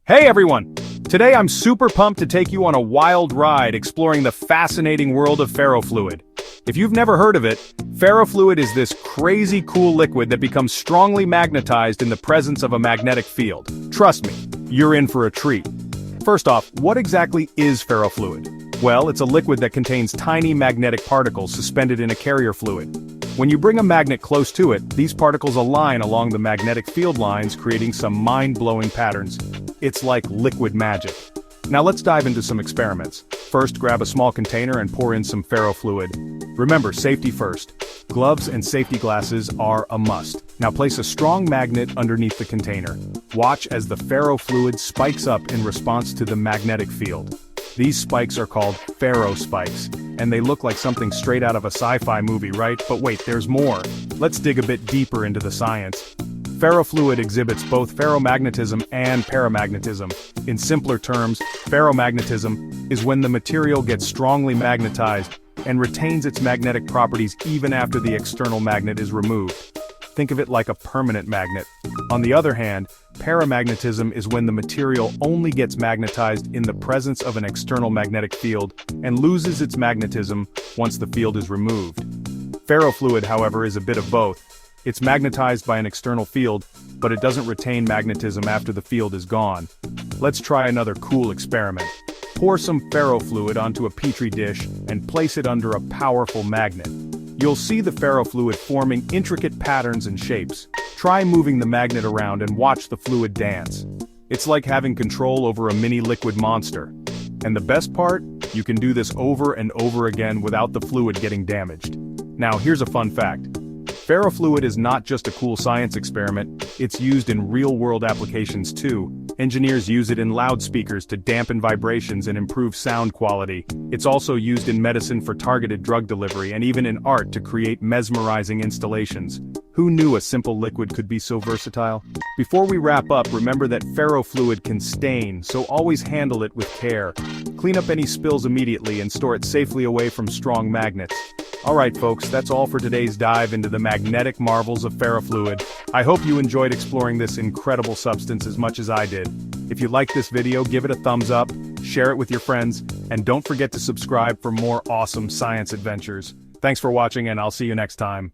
Hey everyone! Today I'm super pumped to take you on a wild ride exploring the fascinating world of ferrofluid. If you've never heard of it, ferrofluid is this crazy cool liquid that becomes strongly magnetized in the presence of a magnetic field. Trust me, you're in for a treat. First off, what exactly is ferrofluid? Well, it's a liquid that contains tiny magnetic particles suspended in a carrier fluid. When you bring a magnet close to it, these particles align along the magnetic field lines, creating some mind-blowing patterns. It's like liquid magic. Now let's dive into some experiments. First, grab a small container and pour in some ferrofluid. Remember, safety first. Gloves and safety glasses are a must. Now place a strong magnet underneath the container. Watch as the ferrofluid spikes up in response to the magnetic field. These spikes are called ferrospikes, and they look like something straight out of a sci-fi movie, right? But wait, there's more. Let's dig a bit deeper into the science. Ferrofluid exhibits both ferromagnetism and paramagnetism. In simpler terms, ferromagnetism is when the material gets strongly magnetized and retains its magnetic properties even after the external magnet is removed. Think of it like a permanent magnet. On the other hand, paramagnetism is when the material only gets magnetized in the presence of an external magnetic field and loses its magnetism once the field is removed. Ferrofluid, however, is a bit of both. It's magnetized by an external field, but it doesn't retain magnetism after the field is gone. Let's try another cool experiment. Pour some ferrofluid onto a petri dish and place it under a powerful magnet. You'll see the ferrofluid forming intricate patterns and shapes. Try moving the magnet around and watch the fluid dance. It's like having control over a mini liquid monster. And the best part? You can do this over and over again without the fluid getting damaged. Now here's a fun fact. Ferrofluid is not just a cool science experiment, it's used in real-world applications too. Engineers use it in loudspeakers to dampen vibrations and improve sound quality. It's also used in medicine for targeted drug delivery and even in art to create mesmerizing installations. Who knew a simple liquid could be so versatile? Before we wrap up, remember that ferrofluid can stain, so always handle it with care. Clean up any spills immediately and store it safely away from strong magnets. Alright folks, that's all for today's dive into the magnetic marvels of ferrofluid. I hope you enjoyed exploring this incredible substance as much as I did. If you liked this video, give it a thumbs up, share it with your friends, and don't forget to subscribe for more awesome science adventures. Thanks for watching and I'll see you next time.